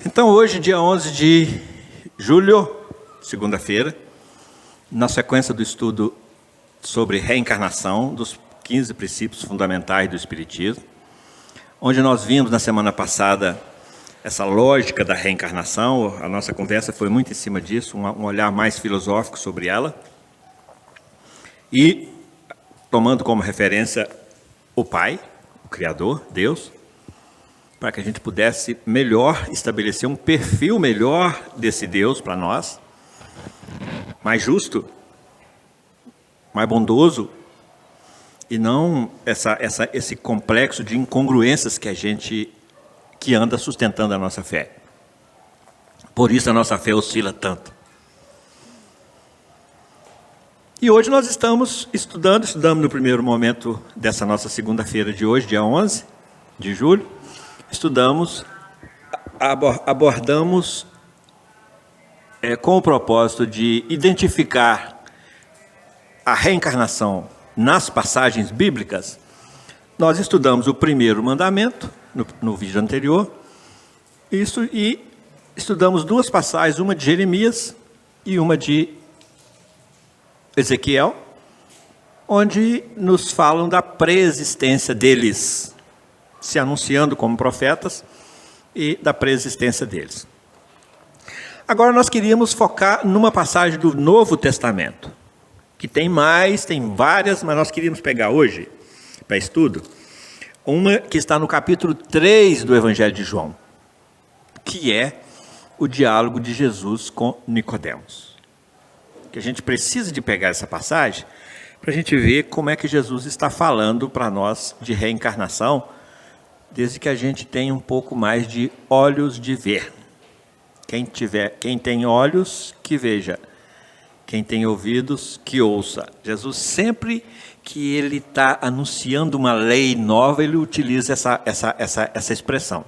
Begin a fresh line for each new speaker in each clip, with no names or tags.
Então hoje, dia 11 de julho, segunda-feira, na sequência do estudo sobre reencarnação, dos 15 princípios fundamentais do Espiritismo, onde nós vimos na semana passada essa lógica da reencarnação, a nossa conversa foi muito em cima disso, um olhar mais filosófico sobre ela, e tomando como referência o Pai, o Criador, Deus, para que a gente pudesse melhor estabelecer um perfil melhor desse Deus para nós, mais justo, mais bondoso, e não esse complexo de incongruências que anda sustentando a nossa fé. Por isso a nossa fé oscila tanto. E hoje nós estamos estudamos no primeiro momento dessa nossa segunda-feira de hoje, dia 11 de julho, abordamos com o propósito de identificar a reencarnação nas passagens bíblicas. Nós estudamos o primeiro mandamento no vídeo anterior, e estudamos duas passagens, uma de Jeremias e uma de Ezequiel, onde nos falam da preexistência deles, se anunciando como profetas, e da preexistência deles. Agora nós queríamos focar numa passagem do Novo Testamento, que tem várias, mas nós queríamos pegar hoje, para estudo, uma que está no capítulo 3 do Evangelho de João, que é o diálogo de Jesus com Nicodemos. Que a gente precisa de pegar essa passagem para a gente ver como é que Jesus está falando para nós de reencarnação, desde que a gente tenha um pouco mais de olhos de ver. Quem tem olhos, que veja. Quem tem ouvidos, que ouça. Jesus, sempre que ele está anunciando uma lei nova, ele utiliza essa expressão.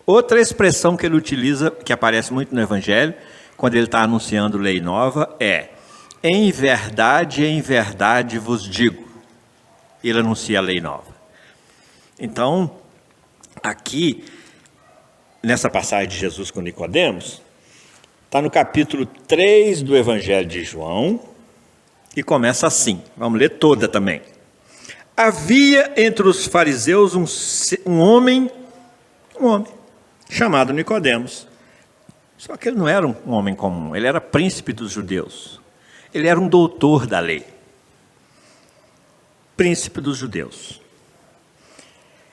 Outra expressão que ele utiliza, que aparece muito no Evangelho, quando ele está anunciando lei nova, é: em verdade vos digo. Ele anuncia a lei nova. Então, aqui, nessa passagem de Jesus com Nicodemos, está no capítulo 3 do Evangelho de João, e começa assim, vamos ler toda também. Havia entre os fariseus um homem chamado Nicodemos. Só que ele não era um homem comum, ele era príncipe dos judeus. Ele era um doutor da lei. Príncipe dos judeus.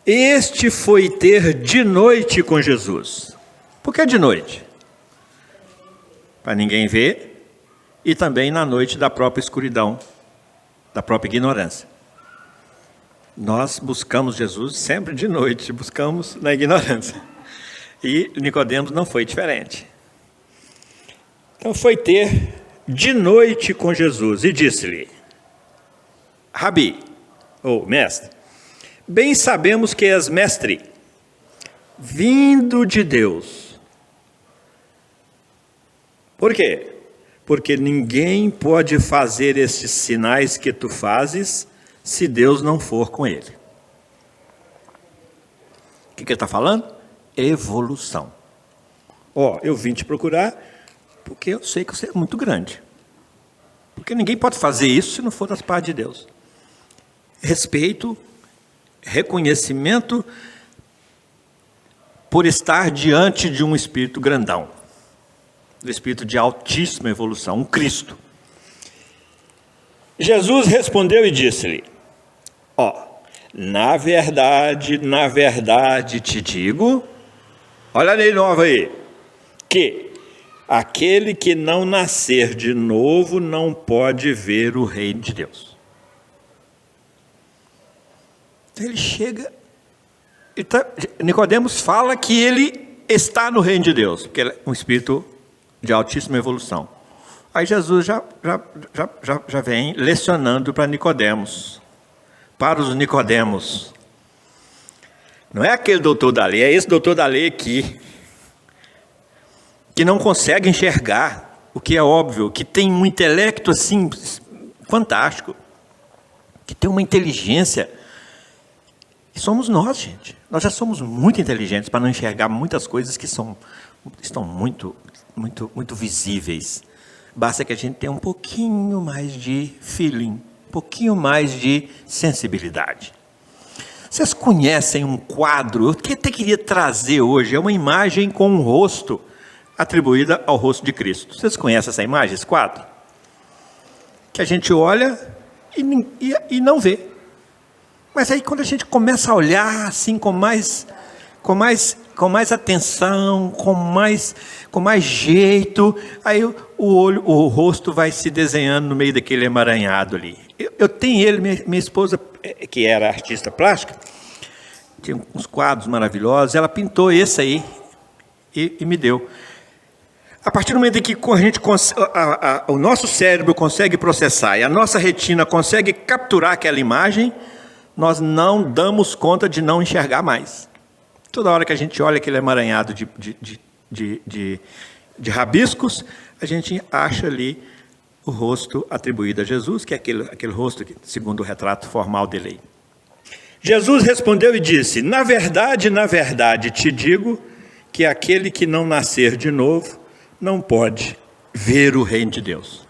Este foi ter de noite com Jesus. Por que de noite? Para ninguém ver, e também na noite da própria escuridão, da própria ignorância. Nós buscamos Jesus sempre de noite, buscamos na ignorância. E Nicodemos não foi diferente. Então foi ter de noite com Jesus e disse-lhe: Rabi, ou mestre, bem sabemos que és mestre, vindo de Deus. Por quê? Porque ninguém pode fazer estes sinais que tu fazes se Deus não for com ele. O que ele está falando? Evolução. Eu vim te procurar porque eu sei que você é muito grande. Porque ninguém pode fazer isso se não for das partes de Deus. Respeito, reconhecimento por estar diante de um espírito grandão. Do espírito de altíssima evolução, um Cristo. Jesus respondeu e disse-lhe: na verdade te digo, olha a lei nova aí, que aquele que não nascer de novo não pode ver o reino de Deus. Então ele chega, Nicodemos fala que ele está no reino de Deus, porque ele é um espírito de altíssima evolução. Aí Jesus já vem lecionando para Nicodemos, para os Nicodemos. Não é aquele doutor da lei, é esse doutor da lei aqui, que não consegue enxergar o que é óbvio, que tem um intelecto assim fantástico, que tem uma inteligência. E somos nós, gente. Nós já somos muito inteligentes para não enxergar muitas coisas que são estão muito visíveis. Basta que a gente tenha um pouquinho mais de feeling, um pouquinho mais de sensibilidade. Vocês conhecem um quadro, que eu até queria trazer hoje, é uma imagem com um rosto atribuída ao rosto de Cristo. Vocês conhecem essa imagem, esse quadro? Que a gente olha e não vê. Mas aí quando a gente começa a olhar assim com mais atenção, com mais jeito, aí o rosto vai se desenhando no meio daquele emaranhado ali. Eu tenho ele, minha esposa, que era artista plástica, tinha uns quadros maravilhosos, ela pintou esse aí e me deu. A partir do momento em que o nosso cérebro consegue processar e a nossa retina consegue capturar aquela imagem, nós não damos conta de não enxergar mais. Toda hora que a gente olha aquele emaranhado de rabiscos, a gente acha ali o rosto atribuído a Jesus, que é aquele rosto que, segundo o retrato formal dele aí. Jesus respondeu e disse: na verdade, te digo que aquele que não nascer de novo não pode ver o reino de Deus.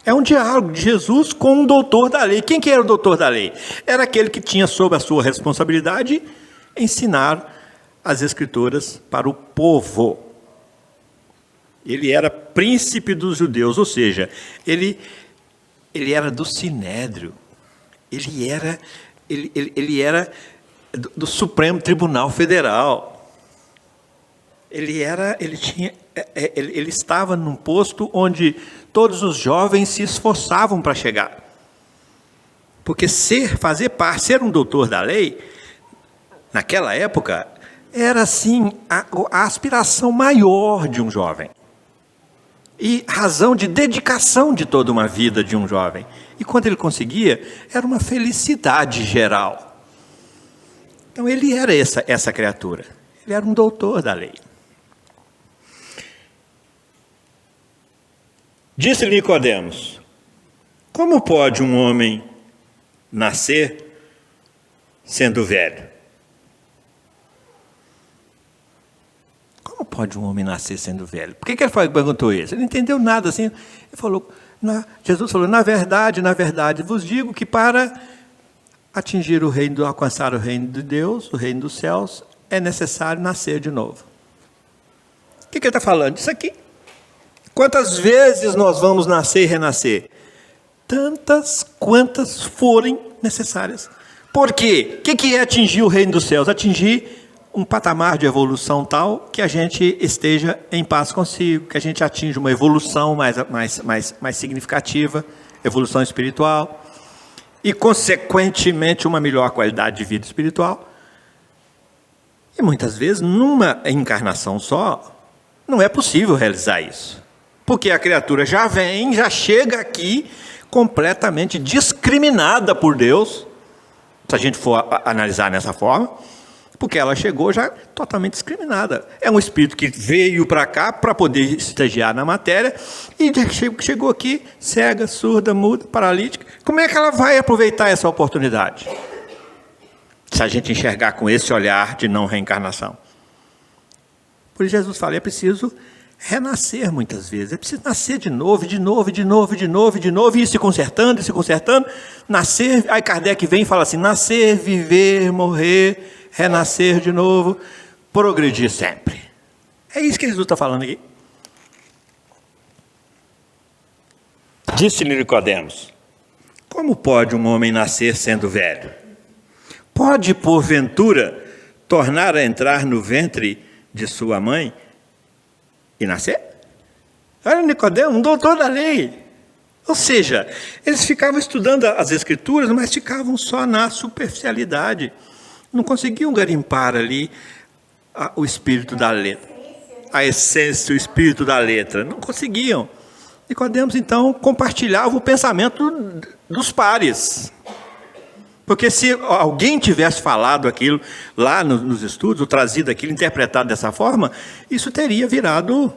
É um diálogo de Jesus com um doutor da lei. Quem que era o doutor da lei? Era aquele que tinha sob a sua responsabilidade ensinar as Escrituras para o povo. Ele era príncipe dos judeus, ou seja, ele era do Sinédrio, ele era do Supremo Tribunal Federal. Ele estava num posto onde todos os jovens se esforçavam para chegar. Porque ser um doutor da lei, naquela época, era assim a aspiração maior de um jovem. E razão de dedicação de toda uma vida de um jovem. E quando ele conseguia, era uma felicidade geral. Então ele era essa criatura. Ele era um doutor da lei. Disse-lhe Nicodemos: como pode um homem nascer sendo velho? Como pode um homem nascer sendo velho? Por que ele perguntou isso? Ele não entendeu nada assim. Ele falou, Jesus falou, na verdade, vos digo que para atingir o reino, alcançar o reino de Deus, o reino dos céus, é necessário nascer de novo. O que ele está falando? Isso aqui. Quantas vezes nós vamos nascer e renascer? Tantas quantas forem necessárias. Por quê? O que é atingir o reino dos céus? Atingir um patamar de evolução tal que a gente esteja em paz consigo, que a gente atinja uma evolução mais significativa, evolução espiritual, e, consequentemente, uma melhor qualidade de vida espiritual. E, muitas vezes, numa encarnação só, não é possível realizar isso. Porque a criatura já chega aqui completamente discriminada por Deus, se a gente for analisar nessa forma, porque ela chegou já totalmente discriminada. É um espírito que veio para cá para poder estagiar na matéria e chegou aqui cega, surda, muda, paralítica. Como é que ela vai aproveitar essa oportunidade? Se a gente enxergar com esse olhar de não reencarnação. Por isso Jesus fala, é preciso renascer muitas vezes. É preciso nascer de novo, e ir se consertando, nascer. Aí Kardec vem e fala assim, nascer, viver, morrer, renascer de novo, progredir sempre. É isso que Jesus está falando aqui. Disse-lhe Nicodemos: como pode um homem nascer sendo velho? Pode, porventura, tornar a entrar no ventre de sua mãe e nascer? Olha Nicodemos, um doutor da lei. Ou seja, eles ficavam estudando as Escrituras, mas ficavam só na superficialidade. Não conseguiam garimpar ali o espírito da letra. A essência, o espírito da letra. Não conseguiam. Nicodemos, então, compartilhava o pensamento dos pares. Porque se alguém tivesse falado aquilo lá nos estudos, ou trazido aquilo, interpretado dessa forma, isso teria virado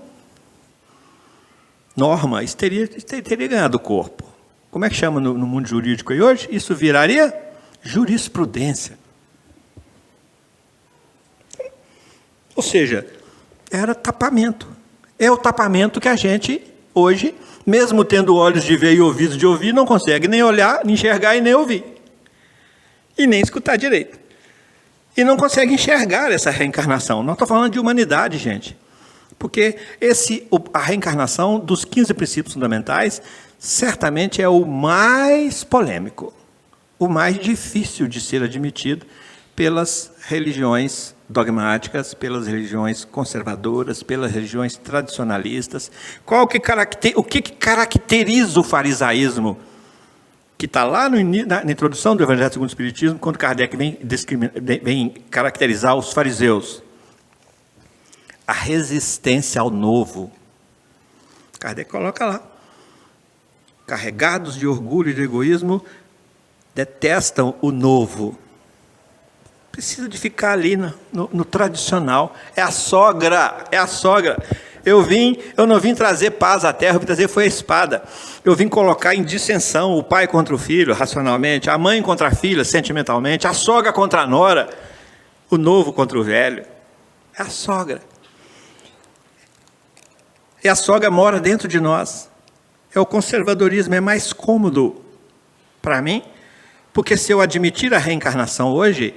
norma, isso teria ganhado corpo. Como é que chama no mundo jurídico aí hoje? Isso viraria jurisprudência. Ou seja, era tapamento. É o tapamento que a gente, hoje, mesmo tendo olhos de ver e ouvidos de ouvir, não consegue nem olhar, nem enxergar e nem ouvir. E nem escutar direito. E não consegue enxergar essa reencarnação. Não estou falando de humanidade, gente. Porque a reencarnação dos 15 princípios fundamentais, certamente é o mais polêmico, o mais difícil de ser admitido pelas religiões dogmáticas, pelas religiões conservadoras, pelas religiões tradicionalistas. O que caracteriza o farisaísmo? Que está lá na introdução do Evangelho segundo o Espiritismo, quando Kardec vem caracterizar os fariseus. A resistência ao novo. Kardec coloca lá. Carregados de orgulho e de egoísmo, detestam o novo. Precisa de ficar ali no tradicional. É a sogra. Eu não vim trazer paz à terra, eu vim trazer foi a espada. Eu vim colocar em dissensão o pai contra o filho, racionalmente, a mãe contra a filha, sentimentalmente, a sogra contra a nora, o novo contra o velho. É a sogra. E a sogra mora dentro de nós. É o conservadorismo, é mais cômodo para mim, porque se eu admitir a reencarnação hoje,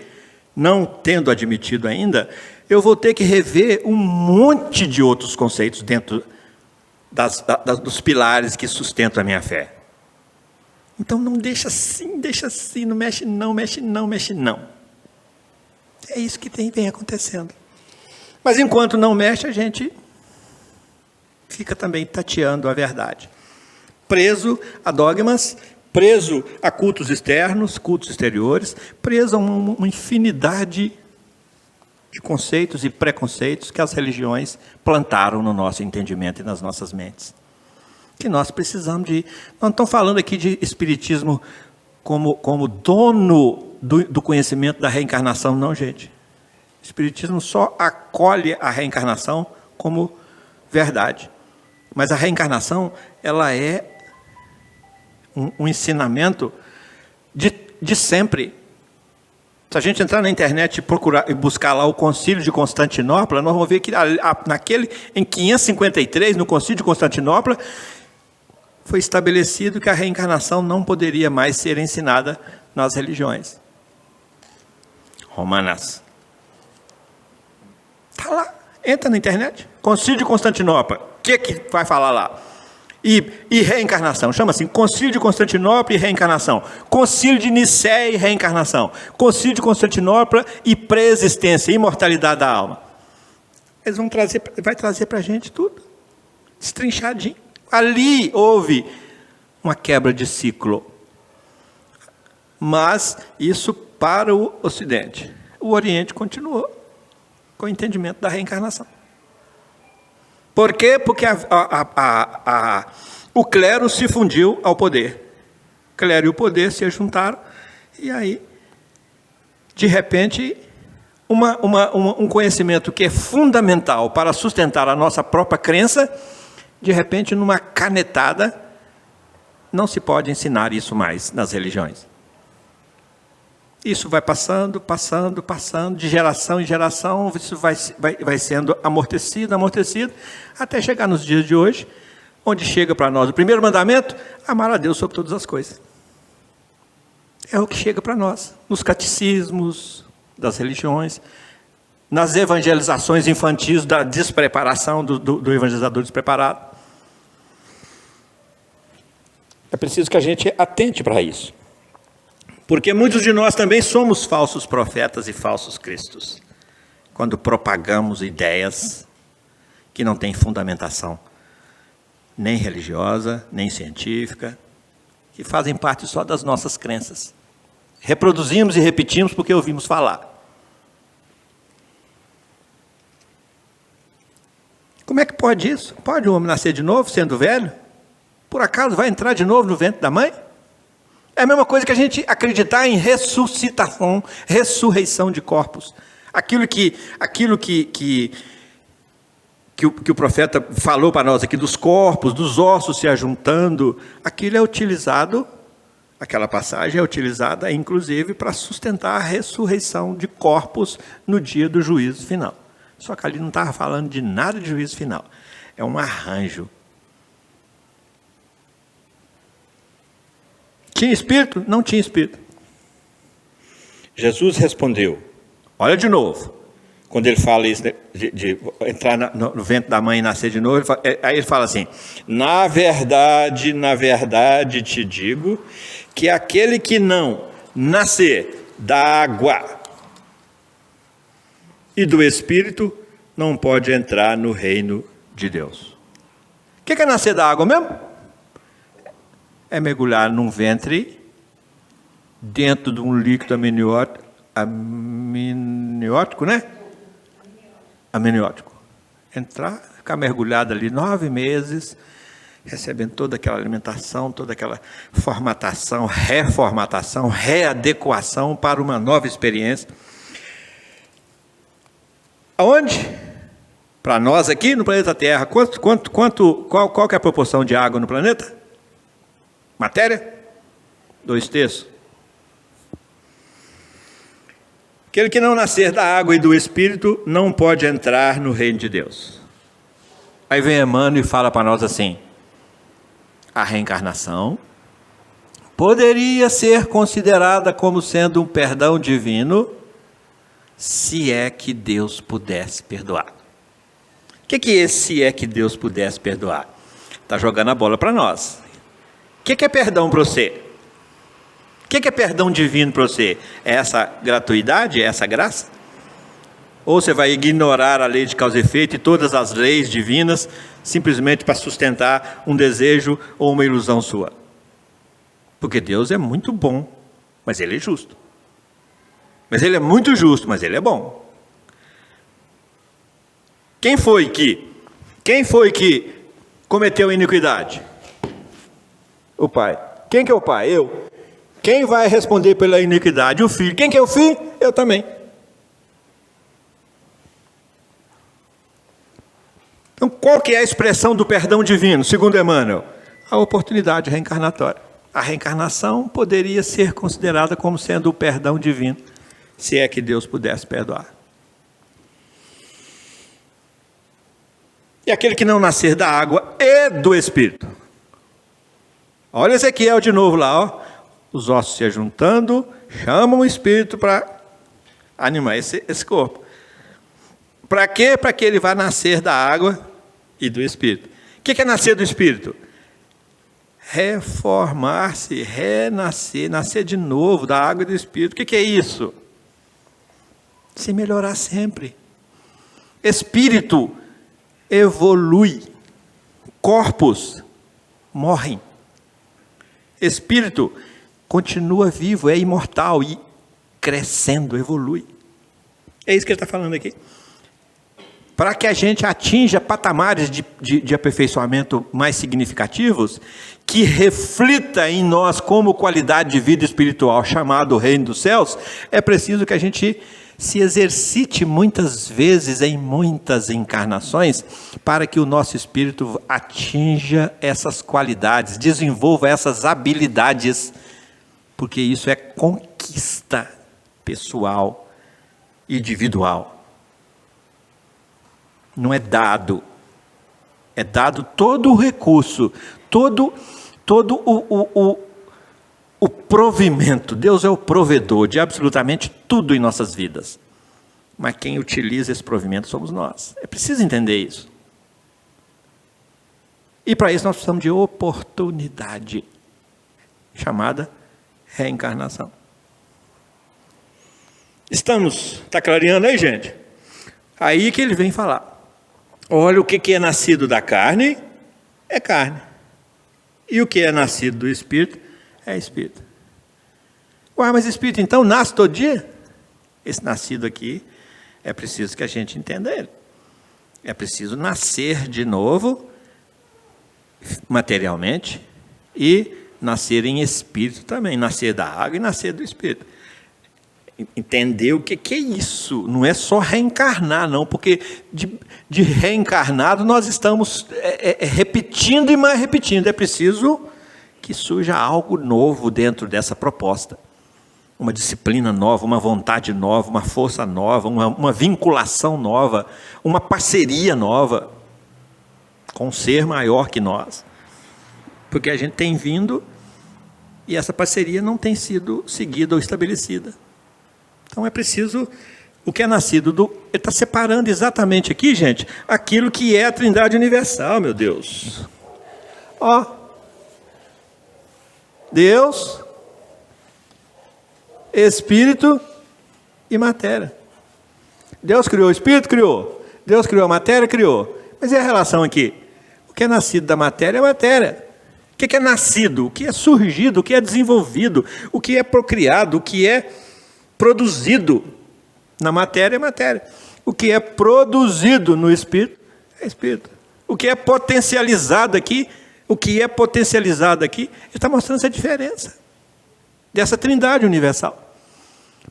não tendo admitido ainda, eu vou ter que rever um monte de outros conceitos dentro dos pilares que sustentam a minha fé. Então não deixa assim, não mexe não. É isso que vem acontecendo. Mas enquanto não mexe, a gente fica também tateando a verdade. Preso a dogmas, preso a cultos externos, cultos exteriores, preso a uma infinidade de conceitos e preconceitos que as religiões plantaram no nosso entendimento e nas nossas mentes. Que nós precisamos de... Não estamos falando aqui de espiritismo como dono do conhecimento da reencarnação, não, gente. O espiritismo só acolhe a reencarnação como verdade. Mas a reencarnação, ela é um ensinamento de sempre. Se a gente entrar na internet e procurar e buscar lá o Concílio de Constantinopla, nós vamos ver que em 553, no Concílio de Constantinopla, foi estabelecido que a reencarnação não poderia mais ser ensinada nas religiões romanas. Está lá, entra na internet, Concílio de Constantinopla, o que vai falar lá? E reencarnação, chama assim, Concílio de Constantinopla e reencarnação, Concílio de Nicéia e reencarnação, Concílio de Constantinopla e pré-existência, imortalidade da alma. Eles vai trazer para a gente tudo, estrinchadinho. Ali houve uma quebra de ciclo, mas isso para o Ocidente. O Oriente continuou com o entendimento da reencarnação. Por quê? Porque o clero se fundiu ao poder. O clero e o poder se juntaram, e aí, de repente, um conhecimento que é fundamental para sustentar a nossa própria crença, de repente, numa canetada, não se pode ensinar isso mais nas religiões. Isso vai passando, de geração em geração, isso vai sendo amortecido, até chegar nos dias de hoje, onde chega para nós o primeiro mandamento, amar a Deus sobre todas as coisas. É o que chega para nós, nos catecismos das religiões, nas evangelizações infantis da despreparação do evangelizador despreparado. É preciso que a gente atente para isso. Porque muitos de nós também somos falsos profetas e falsos cristos, quando propagamos ideias que não têm fundamentação, nem religiosa, nem científica, que fazem parte só das nossas crenças. Reproduzimos e repetimos porque ouvimos falar. Como é que pode isso? Pode o homem nascer de novo, sendo velho? Por acaso vai entrar de novo no ventre da mãe? É a mesma coisa que a gente acreditar em ressuscitação, ressurreição de corpos. Aquilo que o profeta falou para nós aqui, dos corpos, dos ossos se ajuntando, aquilo é utilizado, aquela passagem é utilizada, inclusive, para sustentar a ressurreição de corpos no dia do juízo final. Só que ali não estava falando de nada de juízo final. É um arranjo. Tinha espírito? Não tinha espírito. Jesus respondeu, olha de novo, quando ele fala isso de entrar no ventre da mãe e nascer de novo, aí ele fala assim, na verdade te digo, que aquele que não nascer da água e do Espírito, não pode entrar no reino de Deus. O que é nascer da água mesmo? É mergulhar num ventre, dentro de um líquido amniótico, né? Amniótico. Entrar, ficar mergulhado ali 9 meses, recebendo toda aquela alimentação, toda aquela formatação, reformatação, readequação para uma nova experiência. Aonde? Para nós aqui no planeta Terra, qual que é a proporção de água no planeta? Matéria? 2/3. Aquele que não nascer da água e do Espírito não pode entrar no reino de Deus. Aí vem Emmanuel e fala para nós assim, a reencarnação poderia ser considerada como sendo um perdão divino, se é que Deus pudesse perdoar. O que é esse se é que Deus pudesse perdoar? Está jogando a bola para nós. O que é perdão para você? O que é perdão divino para você? É essa gratuidade, é essa graça? Ou você vai ignorar a lei de causa e efeito e todas as leis divinas, simplesmente para sustentar um desejo ou uma ilusão sua? Porque Deus é muito bom, mas Ele é justo. Mas Ele é muito justo, mas Ele é bom. Quem foi que cometeu iniquidade? O pai. Quem que é o pai? Eu. Quem vai responder pela iniquidade? O filho. Quem que é o filho? Eu também. Então, qual que é a expressão do perdão divino, segundo Emmanuel? A oportunidade reencarnatória. A reencarnação poderia ser considerada como sendo o perdão divino, se é que Deus pudesse perdoar. E aquele que não nascer da água e do Espírito. Olha Ezequiel de novo lá, ó. Os ossos se ajuntando, chamam o Espírito para animar esse corpo. Para quê? Para que ele vá nascer da água e do Espírito. O que é nascer do Espírito? Reformar-se, renascer, nascer de novo da água e do Espírito. O que é isso? Se melhorar sempre. Espírito evolui, corpos morrem. Espírito continua vivo, é imortal e crescendo, evolui. É isso que ele está falando aqui. Para que a gente atinja patamares de aperfeiçoamento mais significativos, que reflita em nós como qualidade de vida espiritual, chamado Reino dos Céus, é preciso que a gente se exercite muitas vezes, em muitas encarnações, para que o nosso espírito atinja essas qualidades, desenvolva essas habilidades, porque isso é conquista pessoal, individual. Não é dado. É dado todo o recurso, todo o provimento. Deus é o provedor de absolutamente tudo em nossas vidas. Mas quem utiliza esse provimento somos nós. É preciso entender isso. E para isso nós precisamos de oportunidade, chamada reencarnação. Está clareando aí, gente? Aí que ele vem falar. Olha, o que é nascido da carne, é carne. E o que é nascido do Espírito, é Espírito. Ué, mas Espírito então nasce todo dia? Esse nascido aqui, é preciso que a gente entenda ele. É preciso nascer de novo, materialmente, e nascer em Espírito também. Nascer da água e nascer do Espírito. Entender o que é isso. Não é só reencarnar, não. Porque de reencarnado nós estamos repetindo e mais repetindo. É preciso que surja algo novo dentro dessa proposta. uma disciplina nova, uma vontade nova, uma força nova, uma vinculação nova, uma parceria nova com um ser maior que nós. Porque a gente tem vindo e essa parceria não tem sido seguida ou estabelecida. Então é preciso, o que é nascido do... Ele está separando exatamente aqui, gente, aquilo que é a Trindade Universal, meu Deus. Ó, Deus, Espírito e matéria. Deus criou o Espírito? Criou. Deus criou a matéria? Criou. Mas e a relação aqui? O que é nascido da matéria é matéria. O que é nascido? O que é surgido? O que é desenvolvido? O que é procriado? O que é produzido na matéria é matéria. O que é produzido no Espírito é Espírito. O que é potencializado aqui, ele está mostrando essa diferença dessa Trindade universal.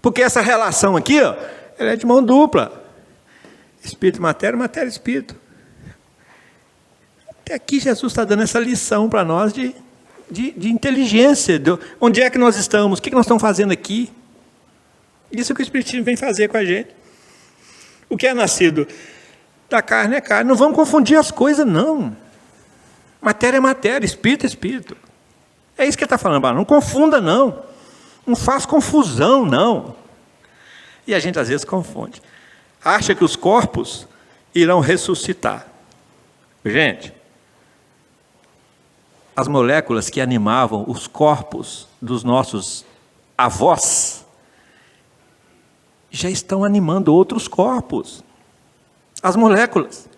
Porque essa relação aqui, ó, ela é de mão dupla. Espírito e matéria, matéria e espírito. Até aqui Jesus está dando essa lição para nós de inteligência. Onde é que nós estamos? O que nós estamos fazendo aqui? Isso que o Espiritismo vem fazer com a gente. O que é nascido da carne é carne. Não vamos confundir as coisas, não. Matéria é matéria, espírito é espírito. É isso que ele está falando. Não confunda, não. Não faz confusão, não. E a gente às vezes confunde. Acha que os corpos irão ressuscitar. Gente, as moléculas que animavam os corpos dos nossos avós já estão animando outros corpos. As moléculas,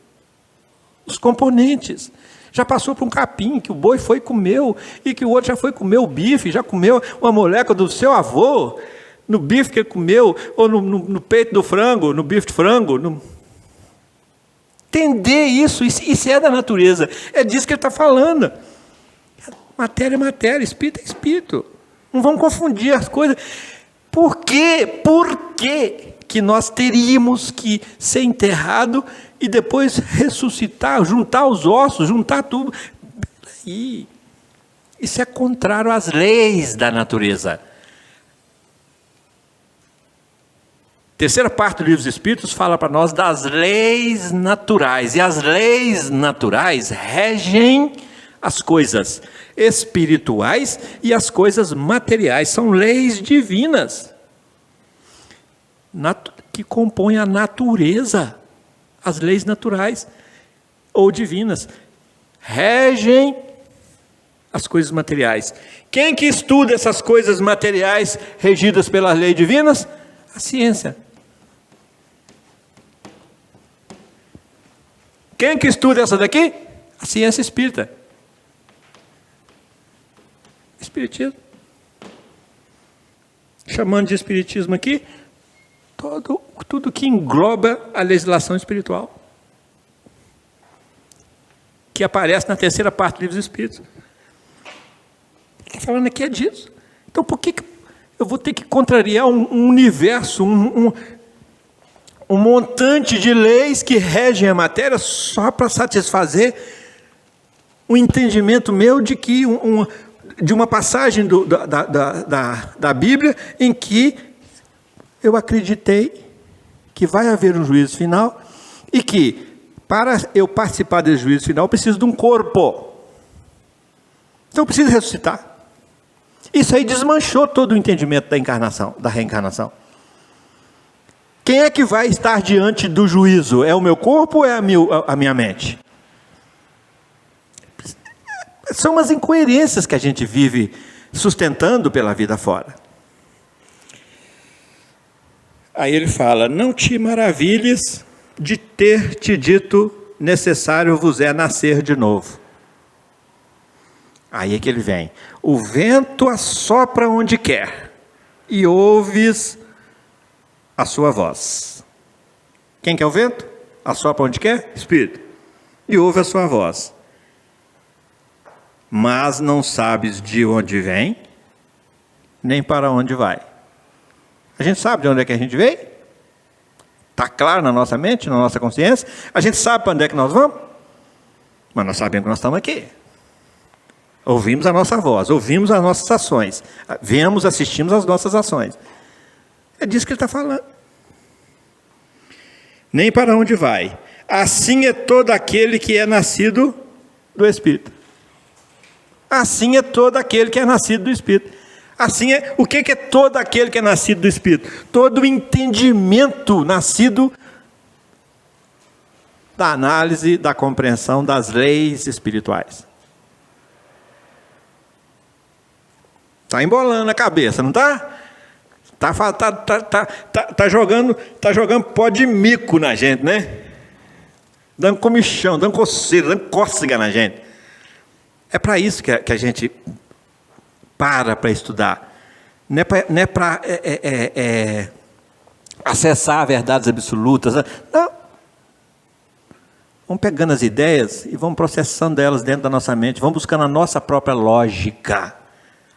os componentes. Já passou por um capim que o boi foi e comeu, e que o outro já foi comer o bife, já comeu uma molécula do seu avô, no bife que ele comeu, ou no peito do frango, no bife de frango. Entender isso é da natureza, é disso que ele está falando. Matéria é matéria, espírito é espírito. Não vamos confundir as coisas. Por quê? Por que nós teríamos que ser enterrado e depois ressuscitar, juntar os ossos, juntar tudo? E isso é contrário às leis da natureza. Terceira parte do Livro dos Espíritos fala para nós das leis naturais. E as leis naturais regem as coisas espirituais e as coisas materiais. São leis divinas que compõem a natureza. As leis naturais ou divinas regem as coisas materiais. Quem que estuda essas coisas materiais regidas pelas leis divinas? A ciência. Quem que estuda essa daqui? A ciência espírita. Espiritismo. Chamando de espiritismo aqui, tudo que engloba a legislação espiritual. Que aparece na terceira parte do Livro dos Espíritos. Está falando aqui é disso. Então por que eu vou ter que contrariar um universo, um montante de leis que regem a matéria só para satisfazer um entendimento meu de que de uma passagem da Bíblia em que eu acreditei que vai haver um juízo final e que para eu participar desse juízo final eu preciso de um corpo. Então eu preciso ressuscitar. Isso aí desmanchou todo o entendimento da encarnação, da reencarnação. Quem é que vai estar diante do juízo? É o meu corpo ou é a minha mente? São umas incoerências que a gente vive sustentando pela vida fora. Aí ele fala: não te maravilhes de ter te dito, necessário vos é nascer de novo. Aí é que ele vem: o vento assopra onde quer, e ouves a sua voz. Quem que é o vento? Assopra onde quer? Espírito. E ouve a sua voz. Mas não sabes de onde vem, nem para onde vai. A gente sabe de onde é que a gente veio? Está claro na nossa mente, na nossa consciência? A gente sabe para onde é que nós vamos? Mas nós sabemos que nós estamos aqui. Ouvimos a nossa voz, ouvimos as nossas ações, vemos, assistimos às nossas ações. É disso que ele está falando. Nem para onde vai. Assim é todo aquele que é nascido do Espírito. Assim é todo aquele que é nascido do Espírito. Assim é, o que é todo aquele que é nascido do Espírito? Todo o entendimento nascido da análise, da compreensão das leis espirituais. Está embolando a cabeça, não está? Tá jogando pó de mico na gente, né? Dando comichão, dando coceira, dando cócega na gente. É para isso que a gente para estudar. Não é para acessar verdades absolutas. Não. Vamos pegando as ideias e vamos processando elas dentro da nossa mente. Vamos buscando a nossa própria lógica.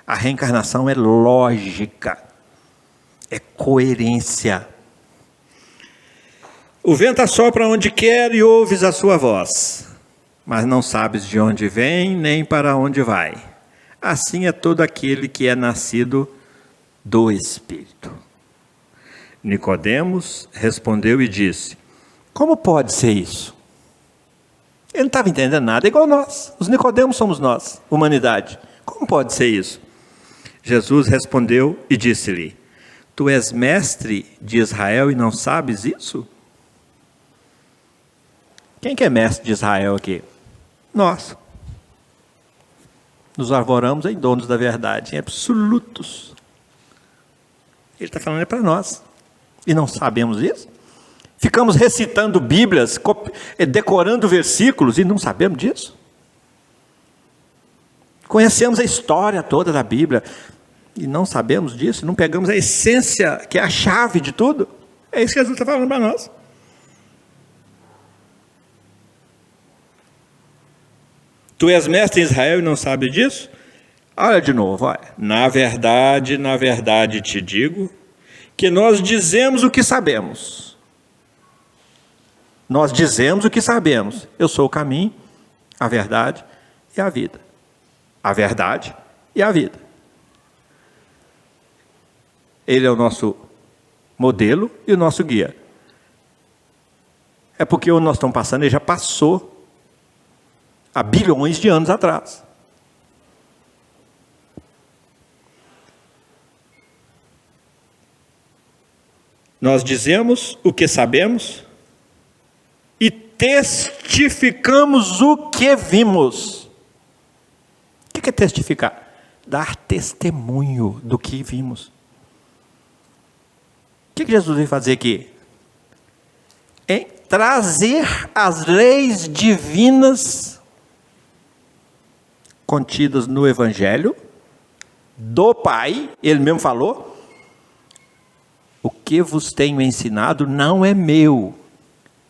A reencarnação é lógica. É coerência. O vento assopra onde quer e ouves a sua voz, mas não sabes de onde vem nem para onde vai. Assim é todo aquele que é nascido do Espírito. Nicodemos respondeu e disse: como pode ser isso? Ele não estava entendendo nada, é igual nós. Os Nicodemos somos nós, humanidade. Como pode ser isso? Jesus respondeu e disse-lhe: tu és mestre de Israel e não sabes isso? Quem que é mestre de Israel aqui? Nós. Nos arvoramos em donos da verdade, em absolutos. Ele está falando para nós. E não sabemos isso? Ficamos recitando Bíblias, decorando versículos e não sabemos disso? Conhecemos a história toda da Bíblia e não sabemos disso? Não pegamos a essência, que é a chave de tudo? É isso que Jesus está falando para nós. Tu és mestre em Israel e não sabe disso? Olha de novo, olha. Na verdade te digo que nós dizemos o que sabemos. Nós dizemos o que sabemos. Eu sou o caminho, a verdade e a vida. A verdade e a vida. Ele é o nosso modelo e o nosso guia. É porque onde nós estamos passando, ele já passou há bilhões de anos atrás. Nós dizemos o que sabemos e testificamos o que vimos. O que é testificar? Dar testemunho do que vimos. O que Jesus veio fazer aqui? Trazer as leis divinas contidas no Evangelho do Pai. Ele mesmo falou: o que vos tenho ensinado não é meu.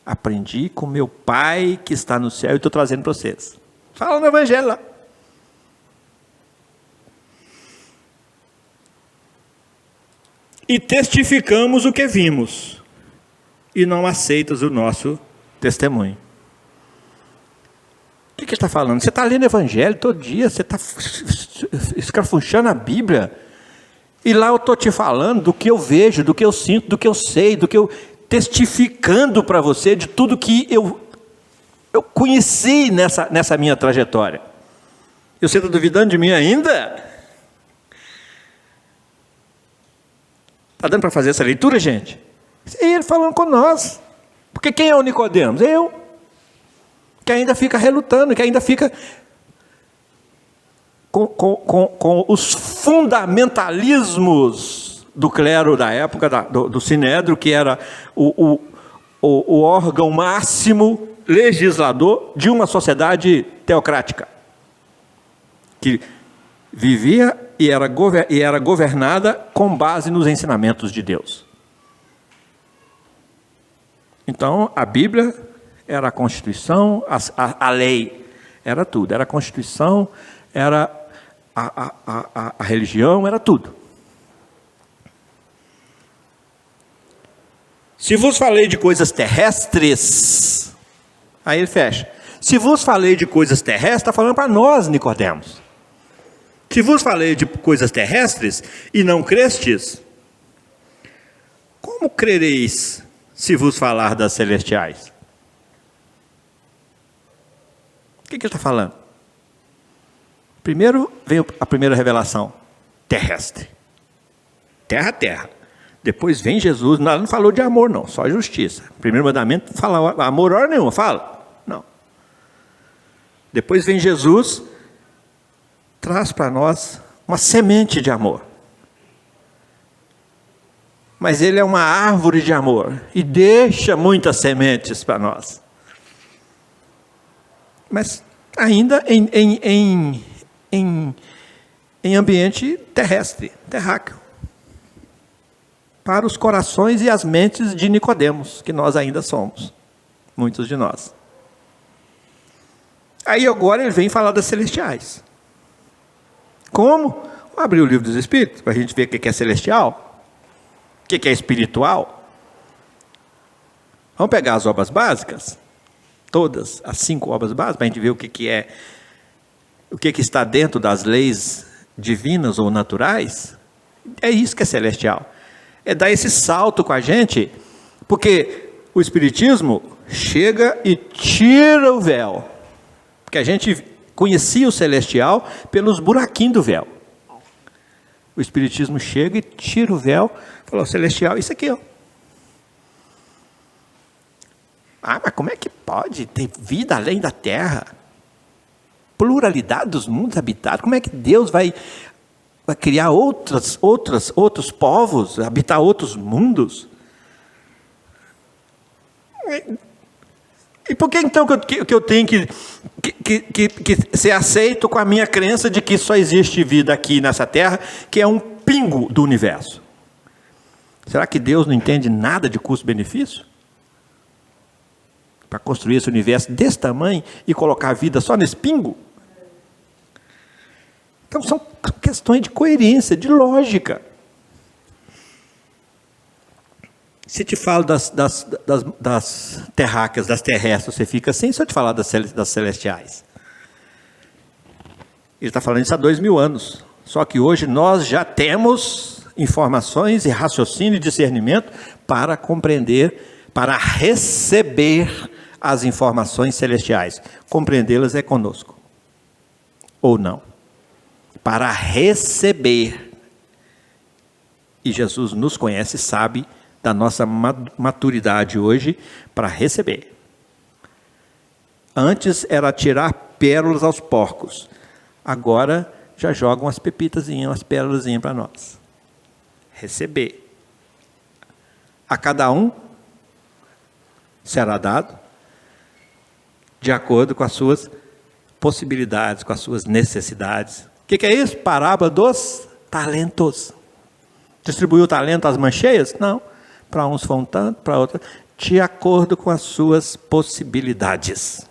Aprendi com meu Pai que está no céu e estou trazendo para vocês. Fala no Evangelho lá. E testificamos o que vimos, e não aceitas o nosso testemunho. O que ele está falando? Você está lendo o Evangelho todo dia, você está escrafunchando a Bíblia, e lá eu estou te falando do que eu vejo, do que eu sinto, do que eu sei, do que eu testificando para você de tudo que eu conheci nessa minha trajetória. E você está duvidando de mim ainda? Está dando para fazer essa leitura, gente? E ele falando com nós. Porque quem é o Nicodemos? Eu. Que ainda fica relutando, que ainda fica com os fundamentalismos do clero da época, do Sinédrio, que era o órgão máximo legislador de uma sociedade teocrática, que vivia e era governada com base nos ensinamentos de Deus. Então, a Bíblia era a Constituição, a lei era tudo. Era a Constituição, era a religião, era tudo. Se vos falei de coisas terrestres, aí ele fecha. Se vos falei de coisas terrestres, está falando para nós, Nicodemos. Se vos falei de coisas terrestres e não crestes, como crereis se vos falar das celestiais? O que ele está falando? Primeiro vem a primeira revelação, terrestre. Terra a terra. Depois vem Jesus, não falou de amor não, só justiça. Primeiro mandamento fala amor hora nenhuma, fala? Não. Depois vem Jesus, traz para nós uma semente de amor. Mas ele é uma árvore de amor e deixa muitas sementes para nós. Mas ainda em ambiente terrestre, terráqueo. Para os corações e as mentes de Nicodemos, que nós ainda somos, muitos de nós. Aí agora ele vem falar das celestiais. Como? Vamos abrir o livro dos Espíritos, para a gente ver o que é celestial, o que é espiritual. Vamos pegar as obras básicas, todas as 5 obras básicas, para a gente ver o que está dentro das leis divinas ou naturais. É isso que é celestial. É dar esse salto com a gente, porque o Espiritismo chega e tira o véu. Porque a gente conhecia o celestial pelos buraquinhos do véu. O Espiritismo chega e tira o véu, falou, celestial, isso aqui, ó. Ah, mas como é que pode ter vida além da Terra? Pluralidade dos mundos habitados, como é que Deus vai criar outros povos, habitar outros mundos? E por que então que eu tenho que ser aceito com a minha crença de que só existe vida aqui nessa terra, que é um pingo do universo? Será que Deus não entende nada de custo-benefício? Para construir esse universo desse tamanho e colocar a vida só nesse pingo? Então são questões de coerência, de lógica. Se te falo das terráqueas, das terrestres, você fica assim. Se eu te falar das celestiais, ele está falando isso há 2000 anos. Só que hoje nós já temos informações e raciocínio e discernimento para compreender, para receber as informações celestiais. Compreendê-las é conosco. Ou não. Para receber. E Jesus nos conhece e sabe da nossa maturidade hoje para receber. Antes era tirar pérolas aos porcos. Agora já jogam as pepitazinhas, umas pérolazinhas para nós. Receber. A cada um será dado de acordo com as suas possibilidades, com as suas necessidades. O que é isso? Parábola dos talentos. Distribuiu o talento às mãos cheias? Não. Para uns foi um tanto, para outros, de acordo com as suas possibilidades,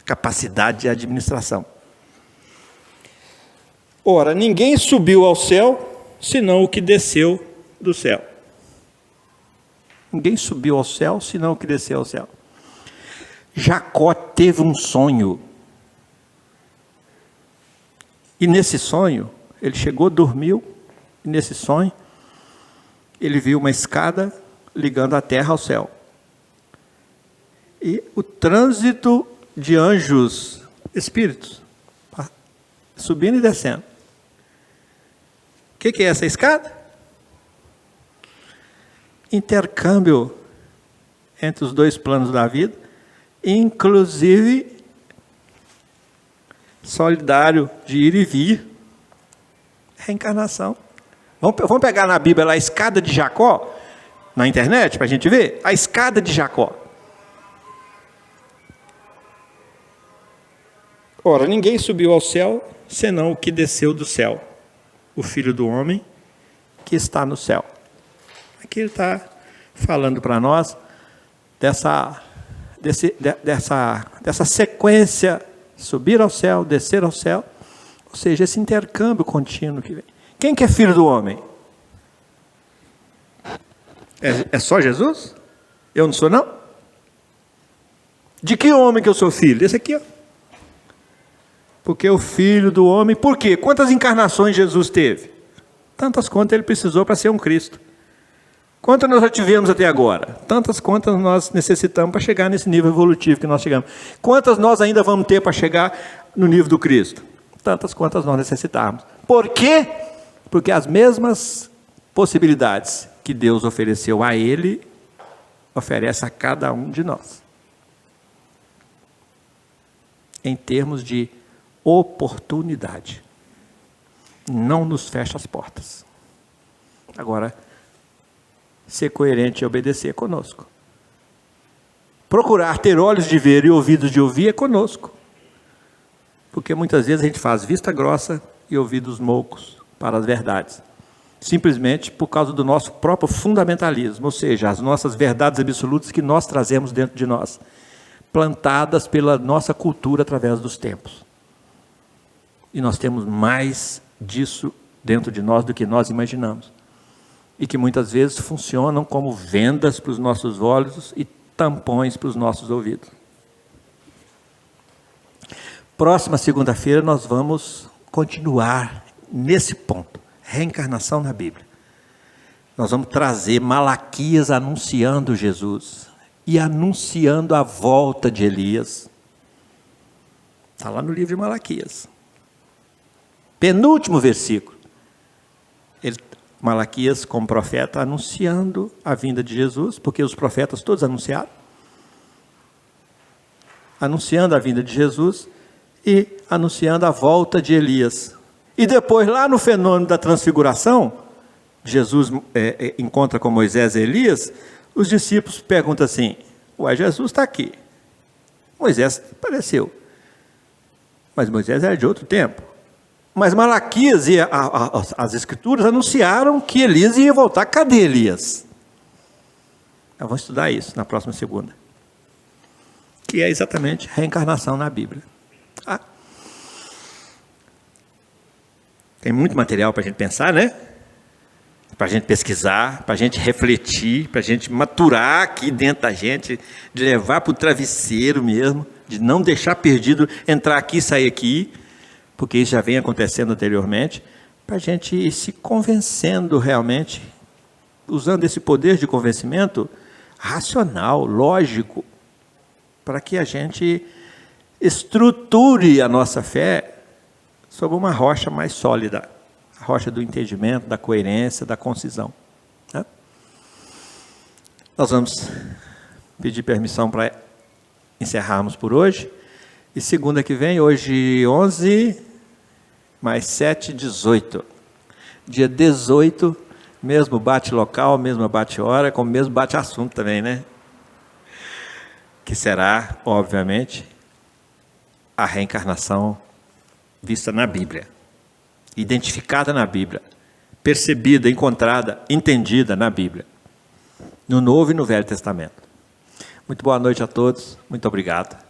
capacidade de administração. Ora, ninguém subiu ao céu, senão o que desceu do céu. Ninguém subiu ao céu, senão o que desceu ao céu. Jacó teve um sonho. E nesse sonho, ele chegou, dormiu, e nesse sonho, ele viu uma escada ligando a terra ao céu. E o trânsito de anjos, espíritos, subindo e descendo. O que é essa escada? Intercâmbio entre os dois planos da vida, inclusive solidário de ir e vir, reencarnação. Vamos pegar na Bíblia lá a escada de Jacó, na internet, para a gente ver? A escada de Jacó. Ora, ninguém subiu ao céu, senão o que desceu do céu. O Filho do Homem, que está no céu. Aqui ele está falando para nós dessa sequência, subir ao céu, descer ao céu, ou seja, esse intercâmbio contínuo que vem. Quem que é Filho do Homem? É só Jesus? Eu não sou, não? De que homem que eu sou filho? Desse aqui, ó. Porque o Filho do Homem... Por quê? Quantas encarnações Jesus teve? Tantas quantas ele precisou para ser um Cristo. Quantas nós já tivemos até agora? Tantas quantas nós necessitamos para chegar nesse nível evolutivo que nós chegamos. Quantas nós ainda vamos ter para chegar no nível do Cristo? Tantas quantas nós necessitarmos. Por quê? Porque as mesmas possibilidades que Deus ofereceu a ele, oferece a cada um de nós. Em termos de oportunidade. Não nos fecha as portas. Agora, ser coerente e obedecer é conosco. Procurar ter olhos de ver e ouvidos de ouvir é conosco. Porque muitas vezes a gente faz vista grossa e ouvidos moucos para as verdades. Simplesmente por causa do nosso próprio fundamentalismo, ou seja, as nossas verdades absolutas que nós trazemos dentro de nós, plantadas pela nossa cultura através dos tempos. E nós temos mais disso dentro de nós do que nós imaginamos. E que muitas vezes funcionam como vendas para os nossos olhos e tampões para os nossos ouvidos. Próxima segunda-feira nós vamos continuar nesse ponto. Reencarnação na Bíblia. Nós vamos trazer Malaquias anunciando Jesus e anunciando a volta de Elias. Está lá no livro de Malaquias. Penúltimo versículo. Malaquias, como profeta, anunciando a vinda de Jesus, porque os profetas todos anunciaram. Anunciando a vinda de Jesus e anunciando a volta de Elias. E depois, lá no fenômeno da transfiguração, Jesus encontra com Moisés e Elias, os discípulos perguntam assim, ué, Jesus está aqui. Moisés apareceu. Mas Moisés era de outro tempo. Mas Malaquias e as Escrituras anunciaram que Elias ia voltar. Cadê Elias? Nós vamos estudar isso na próxima segunda. Que é exatamente reencarnação na Bíblia. Tem muito material para a gente pensar, né? Para a gente pesquisar, para a gente refletir, para a gente maturar aqui dentro da gente, de levar para o travesseiro mesmo, de não deixar perdido, entrar aqui e sair aqui, porque isso já vem acontecendo anteriormente, para a gente ir se convencendo realmente, usando esse poder de convencimento racional, lógico, para que a gente estruture a nossa fé sobre uma rocha mais sólida, a rocha do entendimento, da coerência, da concisão. Né? Nós vamos pedir permissão para encerrarmos por hoje. E segunda que vem, hoje 11, mais 7, 18. Dia 18, mesmo bate-local, mesma bate-hora, como mesmo bate-assunto também, né? Que será, obviamente, a reencarnação vista na Bíblia, identificada na Bíblia, percebida, encontrada, entendida na Bíblia, no Novo e no Velho Testamento. Muito boa noite a todos, muito obrigado.